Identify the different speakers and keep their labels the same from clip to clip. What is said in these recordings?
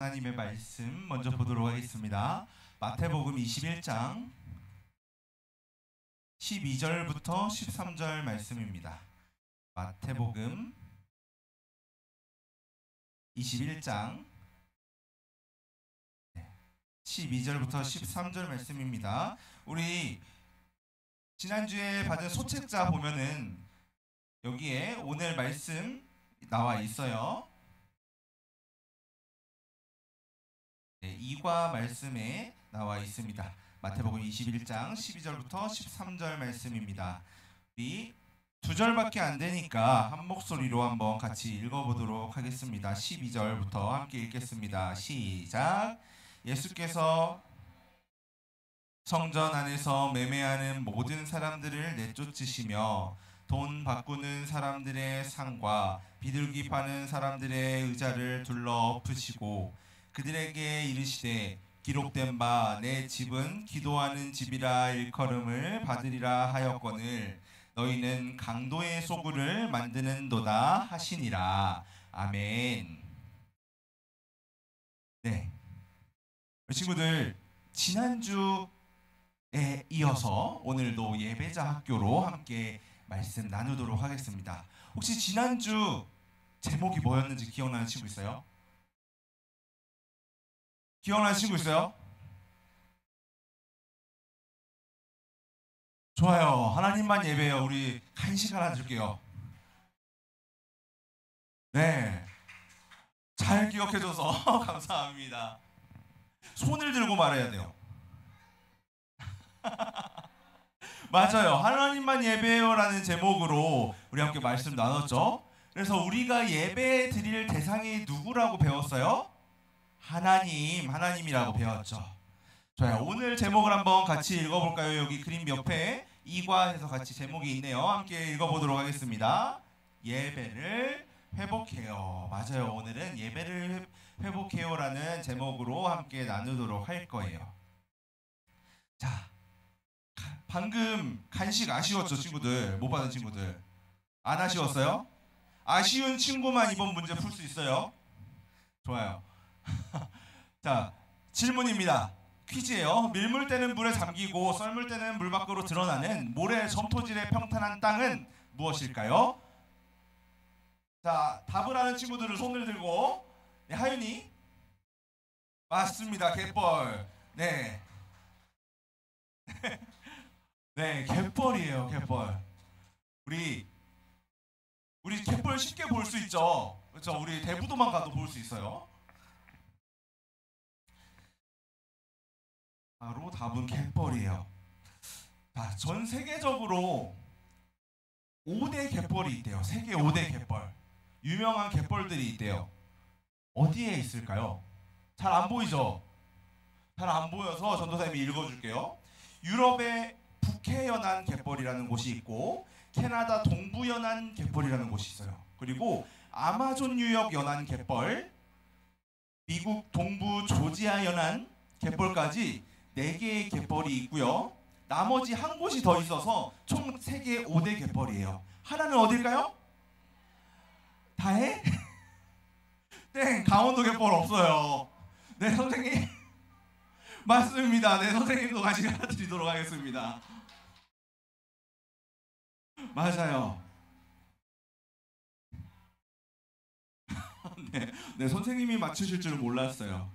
Speaker 1: 하나님의 말씀 먼저 보도록 하겠습니다. 마태복음 21장 12절부터 13절 말씀입니다. 마태복음 21장 12절부터 13절 말씀입니다. 우리 지난주에 받은 소책자 보면은 여기에 오늘 말씀 나와 있어요. 이과 말씀에 나와 있습니다. 마태복음 21장 12절부터 13절 말씀입니다. 우리 두 절밖에 안 되니까 한 목소리로 한번 같이 읽어보도록 하겠습니다. 12절부터 함께 읽겠습니다. 시작. 예수께서 성전 안에서 매매하는 모든 사람들을 내쫓으시며 돈 바꾸는 사람들의 상과 비둘기 파는 사람들의 의자를 둘러 엎으시고 그들에게 이르시되 기록된 바 내 집은 기도하는 집이라 일컬음을 받으리라 하였거늘 너희는 강도의 소굴을 만드는도다 하시니라. 아멘. 네, 친구들, 지난주에 이어서 오늘도 예배자 학교로 함께 말씀 나누도록 하겠습니다. 혹시 지난주 제목이 뭐였는지 기억나는 친구 있어요? 기억나는 친구 있어요? 좋아요. 하나님만 예배요. 우리 간식 하나 줄게요. 네, 잘 기억해줘서 감사합니다. 손을 들고 말해야 돼요. 맞아요. 하나님만 예배요라는 제목으로 우리 함께 말씀 나눴죠. 그래서 우리가 예배 드릴 대상이 누구라고 배웠어요? 하나님이라고 배웠죠. 좋아요. 오늘 제목을 한번 같이 읽어볼까요? 여기 그림 옆에 이과해서 같이 제목이 있네요. 함께 읽어보도록 하겠습니다. 예배를 회복해요. 맞아요. 오늘은 예배를 회복해요라는 제목으로 함께 나누도록 할 거예요. 자, 방금 간식 아쉬웠죠, 친구들? 못 받은 친구들 안 아쉬웠어요? 아쉬운 친구만 이번 문제 풀 수 있어요. 좋아요. 자, 질문입니다. 퀴즈예요. 밀물 때는 물에 잠기고 썰물 때는 물 밖으로 드러나는 모래 점토질의 평탄한 땅은 무엇일까요? 자, 답을 아는 친구들은 손을 들고. 네, 하윤이. 맞습니다. 갯벌. 네. 네, 갯벌이에요. 갯벌. 우리 갯벌 쉽게 볼 수 있죠. 그렇죠? 우리 대부도만 가도 볼 수 있어요. 바로 답은 갯벌이에요. 자, 전 세계적으로 5대 갯벌이 있대요. 세계 5대 갯벌. 유명한 갯벌들이 있대요. 어디에 있을까요? 잘 안 보이죠? 잘 안 보여서 전도사님이 읽어줄게요. 유럽의 북해연안 갯벌이라는 곳이 있고 캐나다 동부연안 갯벌이라는 곳이 있어요. 그리고 아마존 유역 연안 갯벌, 미국 동부 조지아 연안 갯벌까지 4개의 갯벌이 있고요. 나머지 한 곳이 더 있어서 총 세계 5대 갯벌이에요. 하나는 어딜까요? 다해? 땡! 강원도 갯벌 없어요. 네, 선생님. 맞습니다. 네, 선생님도 간식 하나 드리도록 하겠습니다. 맞아요. 네, 선생님이 맞추실 줄은 몰랐어요.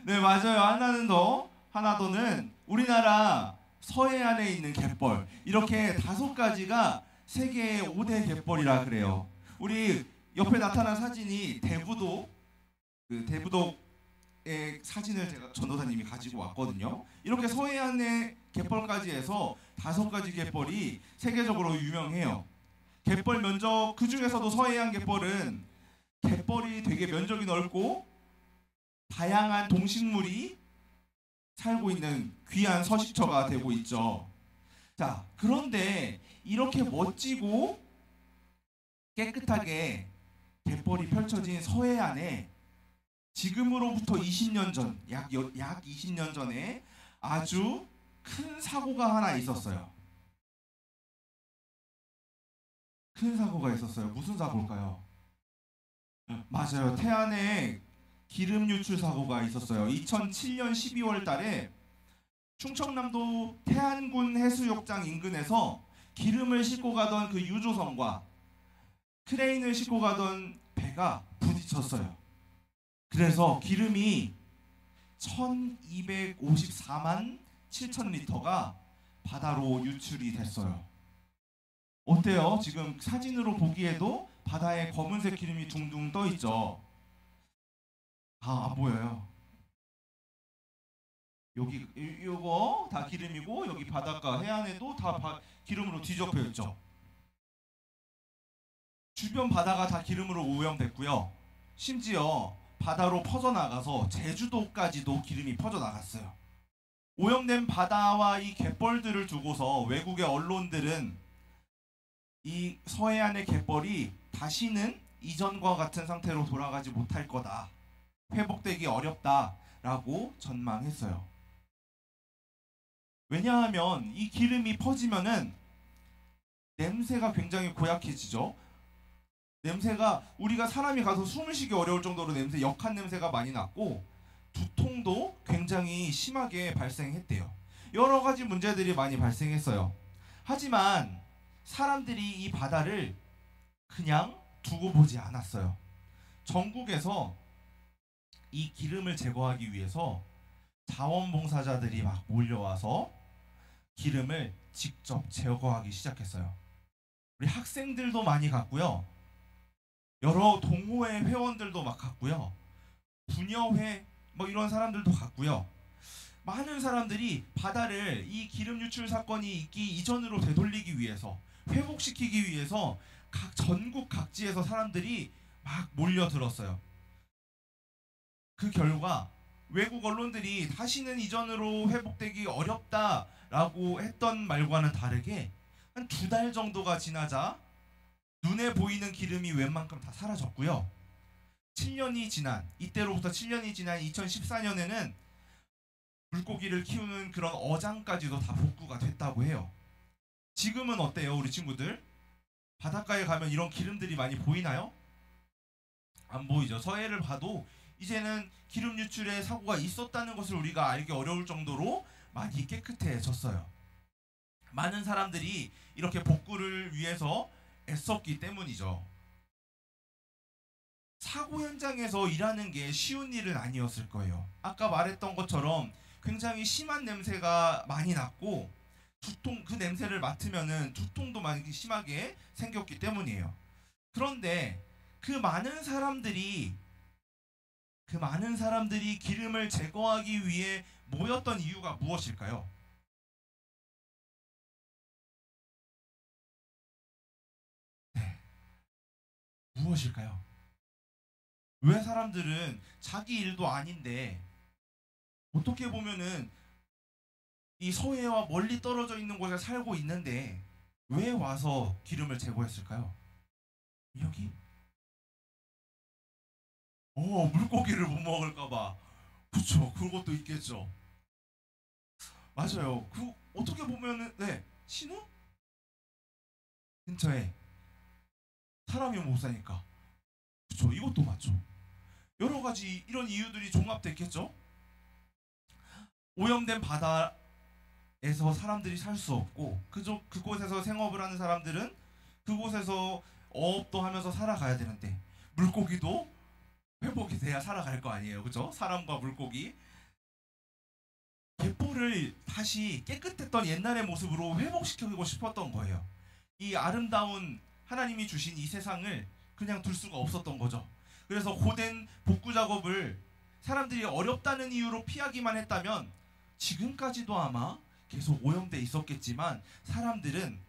Speaker 1: 네, 맞아요. 하나 더는 우리나라 서해안에 있는 갯벌. 이렇게 5가지가 세계 5대 갯벌이라 그래요. 우리 옆에 나타난 사진이 대부도, 대부도의 사진을 제가 전도사님이 가지고 왔거든요. 이렇게 서해안의 갯벌까지 해서 5가지 갯벌이 세계적으로 유명해요. 갯벌 면적, 그 중에서도 서해안 갯벌은 갯벌이 되게 면적이 넓고 다양한 동식물이 살고 있는 귀한 서식처가 되고 있죠. 자, 그런데 이렇게 멋지고 깨끗하게 갯벌이 펼쳐진 서해안에 지금으로부터 20년 전, 약 20년 전에 아주 큰 사고가 하나 있었어요. 큰 사고가 있었어요. 무슨 사고일까요? 맞아요. 태안에 기름 유출 사고가 있었어요. 2007년 12월 달에 충청남도 태안군 해수욕장 인근에서 기름을 싣고 가던 그 유조선과 크레인을 싣고 가던 배가 부딪혔어요. 그래서 기름이 1254만 7천 리터가 바다로 유출이 됐어요. 어때요? 지금 사진으로 보기에도 바다에 검은색 기름이 둥둥 떠 있죠. 안 보여요. 여기 요거 다 기름이고 여기 바닷가 해안에도 다 기름으로 뒤덮여 있죠. 주변 바다가 다 기름으로 오염됐고요. 심지어 바다로 퍼져나가서 제주도까지도 기름이 퍼져나갔어요. 오염된 바다와 이 갯벌들을 두고서 외국의 언론들은 이 서해안의 갯벌이 다시는 이전과 같은 상태로 돌아가지 못할 거다. 회복되기 어렵다라고 전망했어요. 왜냐하면 이 기름이 퍼지면은 냄새가 굉장히 고약해지죠. 냄새가 우리가 사람이 가서 숨을 쉬기 어려울 정도로 역한 냄새가 많이 났고 두통도 굉장히 심하게 발생했대요. 여러 가지 문제들이 많이 발생했어요. 하지만 사람들이 이 바다를 그냥 두고 보지 않았어요. 전국에서 이 기름을 제거하기 위해서 자원봉사자들이 막 몰려와서 기름을 직접 제거하기 시작했어요. 우리 학생들도 많이 갔고요. 여러 동호회 회원들도 막 갔고요. 분여회 뭐 이런 사람들도 갔고요. 많은 사람들이 바다를 이 기름 유출 사건이 있기 이전으로 되돌리기 위해서 회복시키기 위해서 전국 각지에서 사람들이 막 몰려들었어요. 그 결과 외국 언론들이 다시는 이전으로 회복되기 어렵다라고 했던 말과는 다르게 한 2달 정도가 지나자 눈에 보이는 기름이 웬만큼 다 사라졌고요. 이때로부터 7년이 지난 2014년에는 물고기를 키우는 그런 어장까지도 다 복구가 됐다고 해요. 지금은 어때요, 우리 친구들? 바닷가에 가면 이런 기름들이 많이 보이나요? 안 보이죠. 서해를 봐도 이제는 기름 유출에 사고가 있었다는 것을 우리가 알기 어려울 정도로 많이 깨끗해졌어요. 많은 사람들이 이렇게 복구를 위해서 애썼기 때문이죠. 사고 현장에서 일하는 게 쉬운 일은 아니었을 거예요. 아까 말했던 것처럼 굉장히 심한 냄새가 많이 났고 그 냄새를 맡으면은 두통도 많이 심하게 생겼기 때문이에요. 그런데 그 많은 사람들이 기름을 제거하기 위해 모였던 이유가 무엇일까요? 네, 무엇일까요? 왜 사람들은 자기 일도 아닌데 어떻게 보면은 이 서해와 멀리 떨어져 있는 곳에 살고 있는데 왜 와서 기름을 제거했을까요? 여기? 물고기를 못 먹을까봐. 그쵸, 그것도 있겠죠. 맞아요. 어떻게 보면은 신호? 근처에 사람이 못 사니까. 그쵸, 이것도 맞죠. 여러 가지 이런 이유들이 종합됐겠죠. 오염된 바다에서 사람들이 살 수 없고 그곳에서 생업을 하는 사람들은 그곳에서 어업도 하면서 살아가야 되는데 물고기도 회복이 돼야 살아갈 거 아니에요, 그죠? 사람과 물고기. 갯벌을 다시 깨끗했던 옛날의 모습으로 회복시키고 싶었던 거예요. 이 아름다운 하나님이 주신 이 세상을 그냥 둘 수가 없었던 거죠. 그래서 고된 복구 작업을 사람들이 어렵다는 이유로 피하기만 했다면 지금까지도 아마 계속 오염돼 있었겠지만 사람들은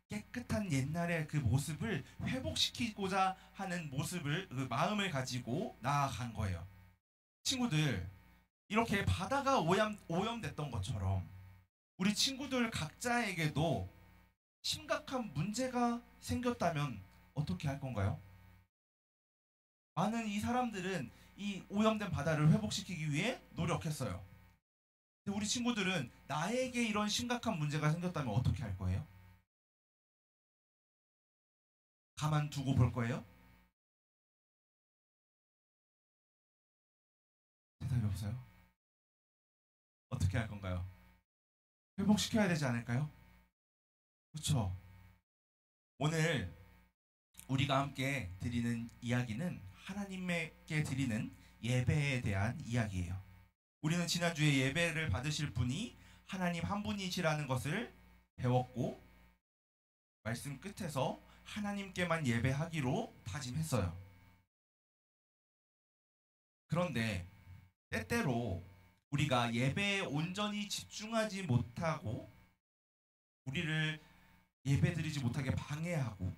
Speaker 1: 깨끗한 옛날의 그 모습을 회복시키고자 하는 그 마음을 가지고 나아간 거예요. 친구들, 이렇게 바다가 오염됐던 것처럼 우리 친구들 각자에게도 심각한 문제가 생겼다면 어떻게 할 건가요? 많은 이 사람들은 이 오염된 바다를 회복시키기 위해 노력했어요. 근데 우리 친구들은 나에게 이런 심각한 문제가 생겼다면 어떻게 할 거예요? 가만 두고 볼 거예요? 없어요? 어떻게 할 건가요? 회복시켜야 되지 않을까요? 그렇죠. 오늘 우리가 함께 드리는 이야기는 하나님께 드리는 예배에 대한 이야기예요. 우리는 지난주에 예배를 받으실 분이 하나님 한 분이시라는 것을 배웠고, 말씀 끝에서 하나님께만 예배하기로 다짐했어요. 그런데 때때로 우리가 예배에 온전히 집중하지 못하고 우리를 예배드리지 못하게 방해하고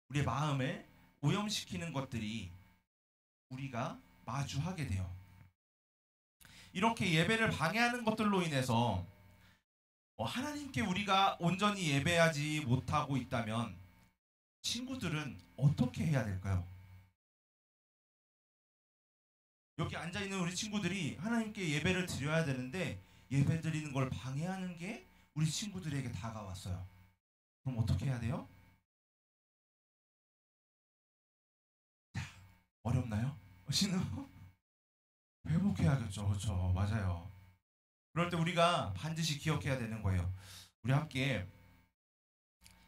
Speaker 1: 우리의 마음을 오염시키는 것들이 우리가 마주하게 돼요. 이렇게 예배를 방해하는 것들로 인해서 하나님께 우리가 온전히 예배하지 못하고 있다면 친구들은 어떻게 해야 될까요? 여기 앉아있는 우리 친구들이 하나님께 예배를 드려야 되는데 예배 드리는 걸 방해하는 게 우리 친구들에게 다가왔어요. 그럼 어떻게 해야 돼요? 자, 어렵나요? 신우? 회복해야겠죠. 그렇죠. 맞아요. 그럴 때 우리가 반드시 기억해야 되는 거예요. 우리 함께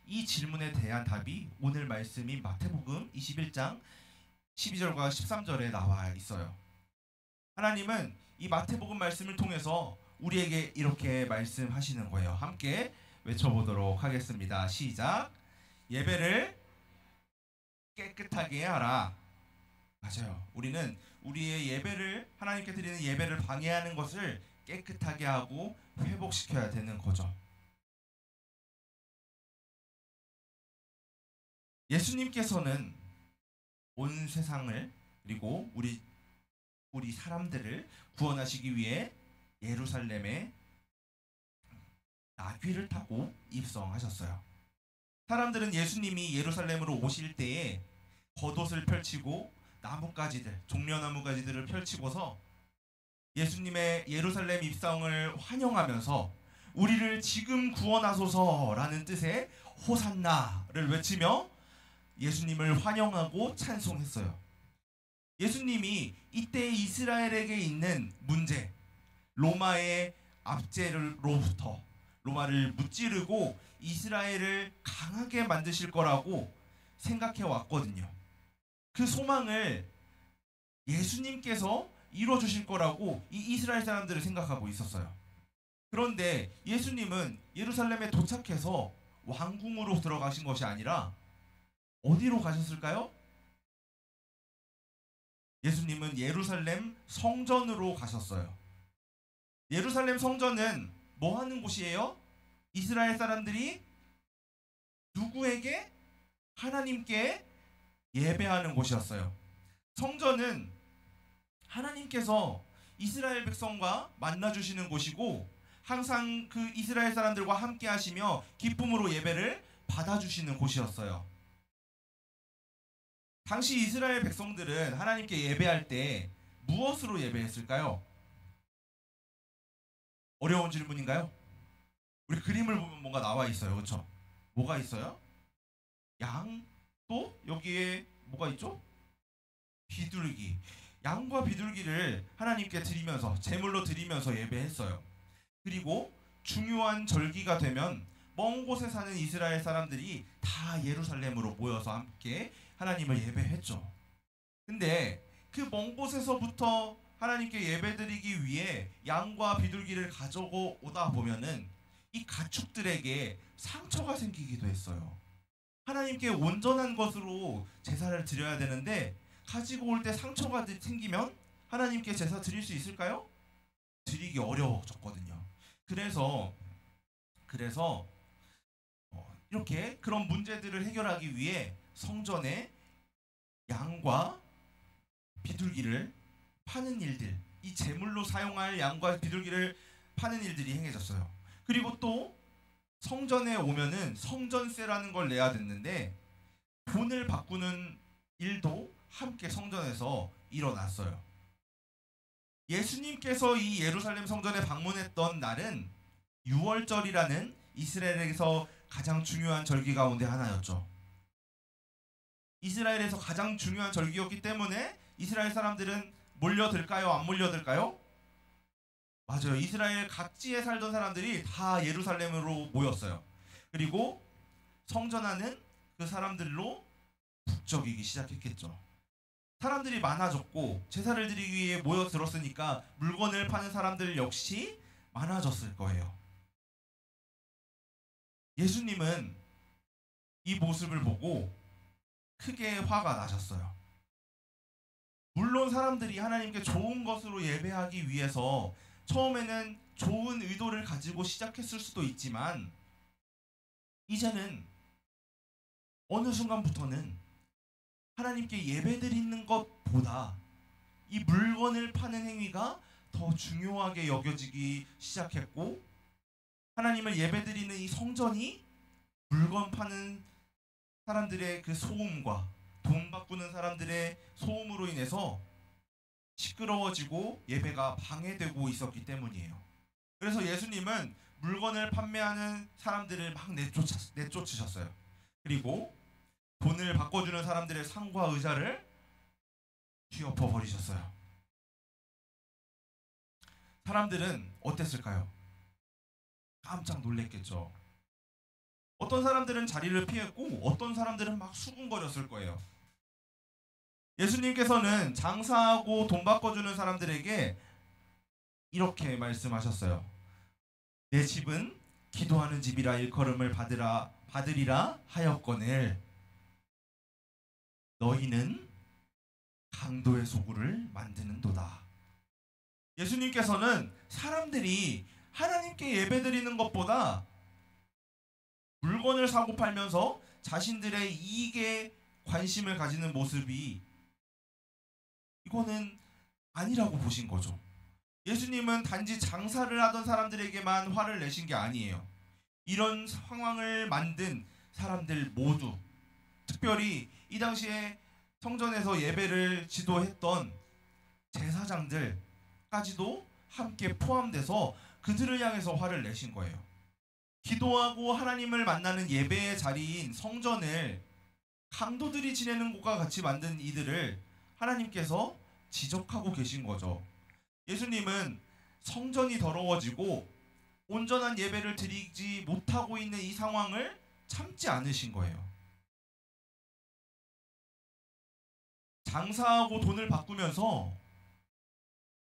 Speaker 1: 이 질문에 대한 답이 오늘 말씀인 마태복음 21장 12절과 13절에 나와 있어요. 하나님은 이 마태복음 말씀을 통해서 우리에게 이렇게 말씀하시는 거예요. 함께 외쳐보도록 하겠습니다. 시작. 예배를 깨끗하게 하라. 맞아요. 우리는 우리의 예배를, 하나님께 드리는 예배를 방해하는 것을 깨끗하게 하고 회복시켜야 되는 거죠. 예수님께서는 온 세상을 그리고 우리 사람들을 구원하시기 위해 예루살렘에 나귀를 타고 입성하셨어요. 사람들은 예수님이 예루살렘으로 오실 때에 겉옷을 펼치고 나뭇가지들, 종려나뭇가지들을 펼치고서 예수님의 예루살렘 입성을 환영하면서 우리를 지금 구원하소서라는 뜻의 호산나를 외치며 예수님을 환영하고 찬송했어요. 예수님이 이때 이스라엘에게 있는 문제, 로마의 압제로부터 로마를 무찌르고 이스라엘을 강하게 만드실 거라고 생각해 왔거든요. 그 소망을 예수님께서 이루어 주실 거라고 이 이스라엘 사람들을 생각하고 있었어요. 그런데 예수님은 예루살렘에 도착해서 왕궁으로 들어가신 것이 아니라 어디로 가셨을까요? 예수님은 예루살렘 성전으로 가셨어요. 예루살렘 성전은 뭐 하는 곳이에요? 이스라엘 사람들이 누구에게? 하나님께 예배하는 곳이었어요. 성전은 하나님께서 이스라엘 백성과 만나주시는 곳이고 항상 그 이스라엘 사람들과 함께 하시며 기쁨으로 예배를 받아주시는 곳이었어요. 당시 이스라엘 백성들은 하나님께 예배할 때 무엇으로 예배했을까요? 어려운 질문인가요? 우리 그림을 보면 뭔가 나와 있어요. 그렇죠? 뭐가 있어요? 양, 또 여기에 뭐가 있죠? 비둘기. 양과 비둘기를 하나님께 드리면서 제물로 드리면서 예배했어요. 그리고 중요한 절기가 되면 먼 곳에 사는 이스라엘 사람들이 다 예루살렘으로 모여서 함께 하나님을 예배했죠. 근데 그 먼 곳에서부터 하나님께 예배드리기 위해 양과 비둘기를 가지고 오다 보면은 이 가축들에게 상처가 생기기도 했어요. 하나님께 온전한 것으로 제사를 드려야 되는데 가지고 올 때 상처가 생기면 하나님께 제사 드릴 수 있을까요? 드리기 어려워졌거든요. 그래서 이렇게 그런 문제들을 해결하기 위해 성전에 양과 비둘기를 파는 일들, 이 제물로 사용할 양과 비둘기를 파는 일들이 행해졌어요. 그리고 또 성전에 오면은 성전세라는 걸 내야 됐는데 돈을 바꾸는 일도 함께 성전에서 일어났어요. 예수님께서 이 예루살렘 성전에 방문했던 날은 유월절이라는 이스라엘에서 가장 중요한 절기 가운데 하나였죠. 이스라엘에서 가장 중요한 절기였기 때문에 이스라엘 사람들은 몰려들까요? 안 몰려들까요? 맞아요. 이스라엘 각지에 살던 사람들이 다 예루살렘으로 모였어요. 그리고 성전하는 그 사람들로 북적이기 시작했겠죠. 사람들이 많아졌고 제사를 드리기 위해 모여들었으니까 물건을 파는 사람들 역시 많아졌을 거예요. 예수님은 이 모습을 보고 크게 화가 나셨어요. 물론 사람들이 하나님께 좋은 것으로 예배하기 위해서 처음에는 좋은 의도를 가지고 시작했을 수도 있지만 이제는 어느 순간부터는 하나님께 예배드리는 것보다 이 물건을 파는 행위가 더 중요하게 여겨지기 시작했고 하나님을 예배드리는 이 성전이 물건 파는 사람들의 그 소음과 돈 바꾸는 사람들의 소음으로 인해서 시끄러워지고 예배가 방해되고 있었기 때문이에요. 그래서 예수님은 물건을 판매하는 사람들을 막 내쫓으셨어요. 그리고 돈을 바꿔주는 사람들의 상과 의자를 뒤엎어 버리셨어요. 사람들은 어땠을까요? 깜짝 놀랐겠죠. 어떤 사람들은 자리를 피했고 어떤 사람들은 막 수군거렸을 거예요. 예수님께서는 장사하고 돈 바꿔주는 사람들에게 이렇게 말씀하셨어요. 내 집은 기도하는 집이라 일컬음을 받으리라 하였거늘 너희는 강도의 소굴을 만드는도다. 예수님께서는 사람들이 하나님께 예배드리는 것보다 물건을 사고 팔면서 자신들의 이익에 관심을 가지는 모습이 이거는 아니라고 보신 거죠. 예수님은 단지 장사를 하던 사람들에게만 화를 내신 게 아니에요. 이런 상황을 만든 사람들 모두, 특별히 이 당시에 성전에서 예배를 지도했던 제사장들까지도 함께 포함돼서 그들을 향해서 화를 내신 거예요. 기도하고 하나님을 만나는 예배의 자리인 성전을 강도들이 지내는 곳과 같이 만든 이들을 하나님께서 지적하고 계신 거죠. 예수님은 성전이 더러워지고 온전한 예배를 드리지 못하고 있는 이 상황을 참지 않으신 거예요. 장사하고 돈을 바꾸면서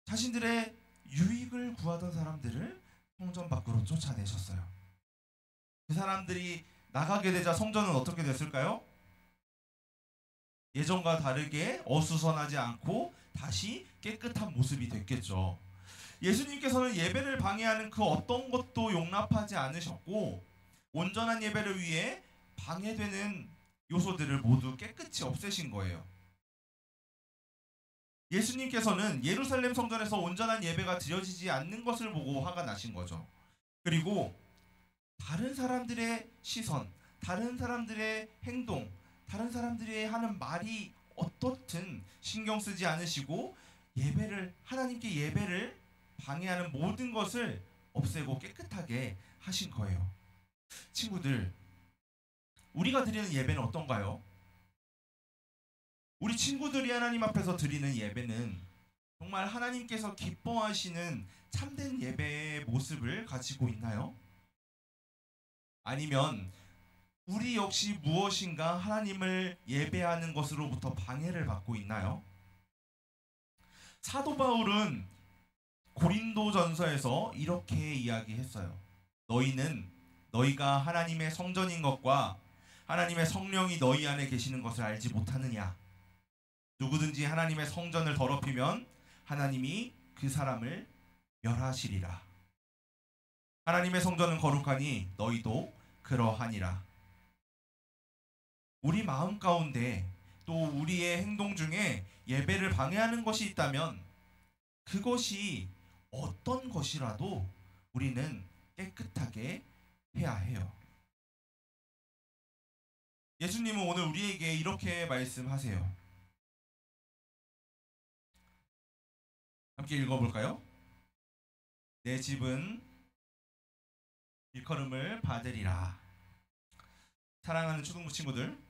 Speaker 1: 자신들의 유익을 구하던 사람들을 성전 밖으로 쫓아내셨어요. 그 사람들이 나가게 되자 성전은 어떻게 됐을까요? 예전과 다르게 어수선하지 않고 다시 깨끗한 모습이 됐겠죠. 예수님께서는 예배를 방해하는 그 어떤 것도 용납하지 않으셨고 온전한 예배를 위해 방해되는 요소들을 모두 깨끗이 없애신 거예요. 예수님께서는 예루살렘 성전에서 온전한 예배가 드려지지 않는 것을 보고 화가 나신 거죠. 그리고 다른 사람들의 시선, 다른 사람들의 행동, 다른 사람들이 하는 말이 어떻든 신경 쓰지 않으시고 하나님께 예배를 방해하는 모든 것을 없애고 깨끗하게 하신 거예요. 친구들, 우리가 드리는 예배는 어떤가요? 우리 친구들이 하나님 앞에서 드리는 예배는 정말 하나님께서 기뻐하시는 참된 예배의 모습을 가지고 있나요? 아니면 우리 역시 무엇인가 하나님을 예배하는 것으로부터 방해를 받고 있나요? 사도 바울은 고린도전서에서 이렇게 이야기했어요. 너희가 하나님의 성전인 것과 하나님의 성령이 너희 안에 계시는 것을 알지 못하느냐? 누구든지 하나님의 성전을 더럽히면 하나님이 그 사람을 멸하시리라. 하나님의 성전은 거룩하니 너희도 그러하니라. 우리 마음 가운데 또 우리의 행동 중에 예배를 방해하는 것이 있다면 그것이 어떤 것이라도 우리는 깨끗하게 해야 해요. 예수님은 오늘 우리에게 이렇게 말씀하세요. 함께 읽어볼까요? 내 집은 일컬음을 받으리라. 사랑하는 초등부 친구들,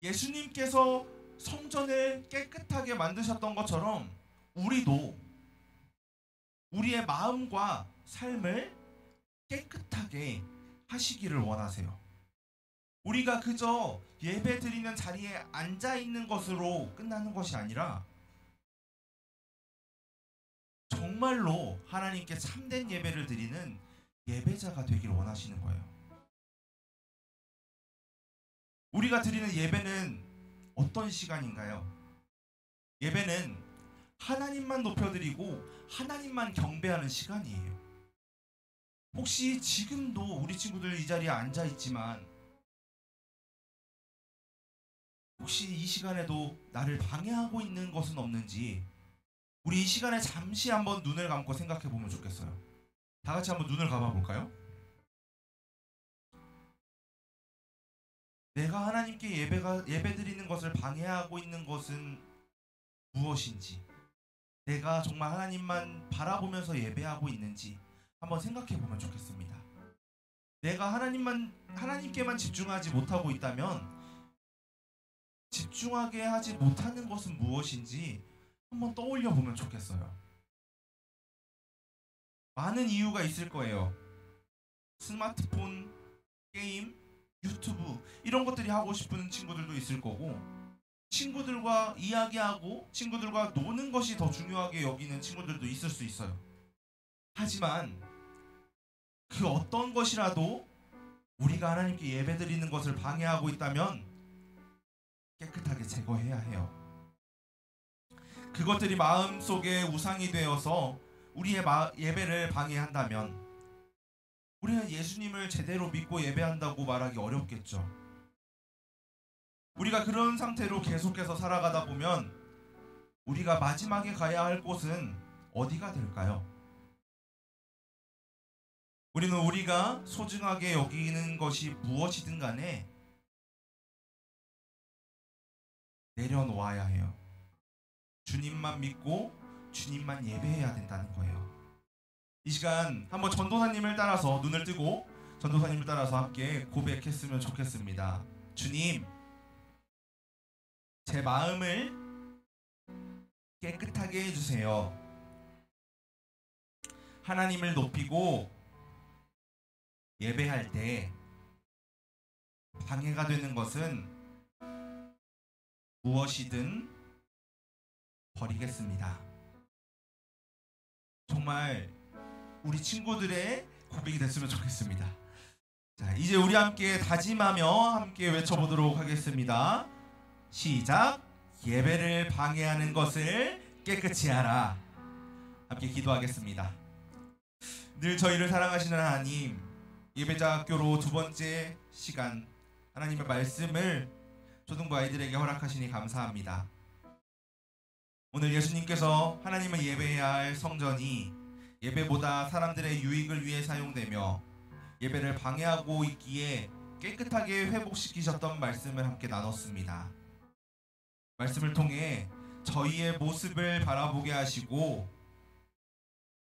Speaker 1: 예수님께서 성전을 깨끗하게 만드셨던 것처럼 우리도 우리의 마음과 삶을 깨끗하게 하시기를 원하세요. 우리가 그저 예배 드리는 자리에 앉아 있는 것으로 끝나는 것이 아니라 정말로 하나님께 참된 예배를 드리는 예배자가 되기를 원하시는 거예요. 우리가 드리는 예배는 어떤 시간인가요? 예배는 하나님만 높여드리고 하나님만 경배하는 시간이에요. 혹시 지금도 우리 친구들 이 자리에 앉아 있지만 혹시 이 시간에도 나를 방해하고 있는 것은 없는지 우리 이 시간에 잠시 한번 눈을 감고 생각해 보면 좋겠어요. 다 같이 한번 눈을 감아 볼까요? 내가 하나님께 예배 드리는 것을 방해하고 있는 것은 무엇인지, 내가 정말 하나님만 바라보면서 예배하고 있는지 한번 생각해 보면 좋겠습니다. 내가 하나님께만 집중하지 못하고 있다면 집중하게 하지 못하는 것은 무엇인지 한번 떠올려 보면 좋겠어요. 많은 이유가 있을 거예요. 스마트폰, 게임, 유튜브 이런 것들이 하고 싶은 친구들도 있을 거고, 친구들과 이야기하고 친구들과 노는 것이 더 중요하게 여기는 친구들도 있을 수 있어요. 하지만 그 어떤 것이라도 우리가 하나님께 예배드리는 것을 방해하고 있다면 깨끗하게 제거해야 해요. 그것들이 마음속에 우상이 되어서 우리의 예배를 방해한다면 우리는 예수님을 제대로 믿고 예배한다고 말하기 어렵겠죠. 우리가 그런 상태로 계속해서 살아가다 보면 우리가 마지막에 가야 할 곳은 어디가 될까요? 우리는 우리가 소중하게 여기는 것이 무엇이든 간에 내려놓아야 해요. 주님만 믿고 주님만 예배해야 된다는 거예요. 이 시간 한번 전도사님을 따라서 눈을 뜨고 전도사님을 따라서 함께 고백했으면 좋겠습니다. 주님, 제 마음을 깨끗하게 해주세요. 하나님을 높이고 예배할 때 방해가 되는 것은 무엇이든 버리겠습니다. 정말 우리 친구들의 고백이 됐으면 좋겠습니다. 자, 이제 우리 함께 다짐하며 함께 외쳐보도록 하겠습니다. 시작. 예배를 방해하는 것을 깨끗이 하라. 함께 기도하겠습니다. 늘 저희를 사랑하시는 하나님, 예배자 학교로 두 번째 시간 하나님의 말씀을 초등부 아이들에게 허락하시니 감사합니다. 오늘 예수님께서 하나님을 예배해야 할 성전이 예배보다 사람들의 유익을 위해 사용되며 예배를 방해하고 있기에 깨끗하게 회복시키셨던 말씀을 함께 나눴습니다. 말씀을 통해 저희의 모습을 바라보게 하시고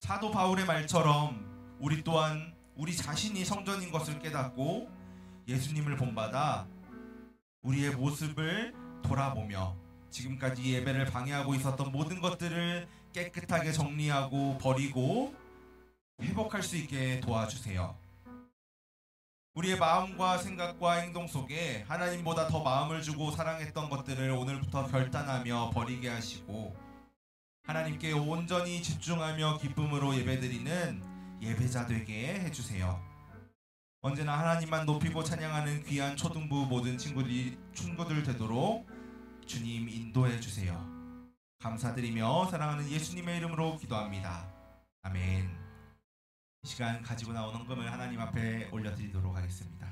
Speaker 1: 사도 바울의 말처럼 우리 또한 우리 자신이 성전인 것을 깨닫고 예수님을 본받아 우리의 모습을 돌아보며 지금까지 예배를 방해하고 있었던 모든 것들을 깨끗하게 정리하고 버리고 회복할 수 있게 도와주세요. 우리의 마음과 생각과 행동 속에 하나님보다 더 마음을 주고 사랑했던 것들을 오늘부터 결단하며 버리게 하시고 하나님께 온전히 집중하며 기쁨으로 예배드리는 예배자 되게 해주세요. 언제나 하나님만 높이고 찬양하는 귀한 초등부 모든 친구들 되도록 주님 인도해 주세요. 감사드리며 사랑하는 예수님의 이름으로 기도합니다. 아멘. 이 시간 가지고 나온 헌금을 하나님 앞에 올려드리도록 하겠습니다.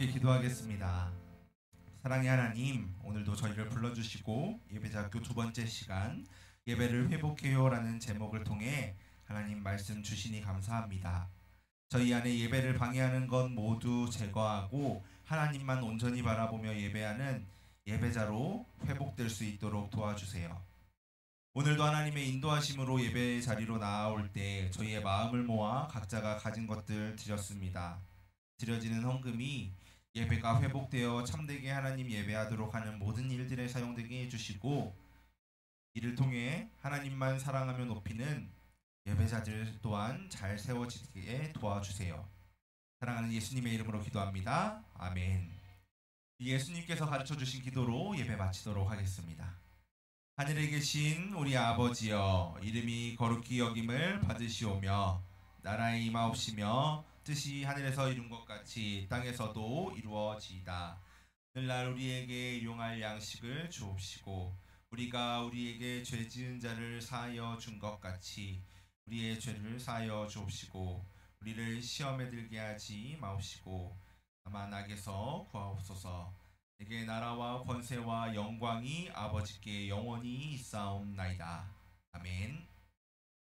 Speaker 1: 함께 기도하겠습니다. 사랑의 하나님, 오늘도 저희를 불러주시고 예배자학교 두 번째 시간 예배를 회복해요라는 제목을 통해 하나님 말씀 주시니 감사합니다. 저희 안에 예배를 방해하는 것 모두 제거하고 하나님만 온전히 바라보며 예배하는 예배자로 회복될 수 있도록 도와주세요. 오늘도 하나님의 인도하심으로 예배 자리로 나아올 때 저희의 마음을 모아 각자가 가진 것들 드렸습니다. 드려지는 헌금이 예배가 회복되어 참되게 하나님 예배하도록 하는 모든 일들에 사용되게 해주시고, 이를 통해 하나님만 사랑하며 높이는 예배자들 또한 잘 세워지게 도와주세요. 사랑하는 예수님의 이름으로 기도합니다. 아멘. 예수님께서 가르쳐주신 기도로 예배 마치도록 하겠습니다. 하늘에 계신 우리 아버지여, 이름이 거룩히 여김을 받으시오며 나라의 임하옵시며 뜻이 하늘에서 이룬 것 같이 땅에서도 이루어지이다. 오늘날 우리에게 일용할 양식을 주옵시고 우리가 우리에게 죄 지은 자를 사하여 준 것 같이 우리의 죄를 사하여 주옵시고 우리를 시험에 들게 하지 마옵시고 다만 악에서 구하옵소서. 내게 나라와 권세와 영광이 아버지께 영원히 있사옵나이다. 아멘.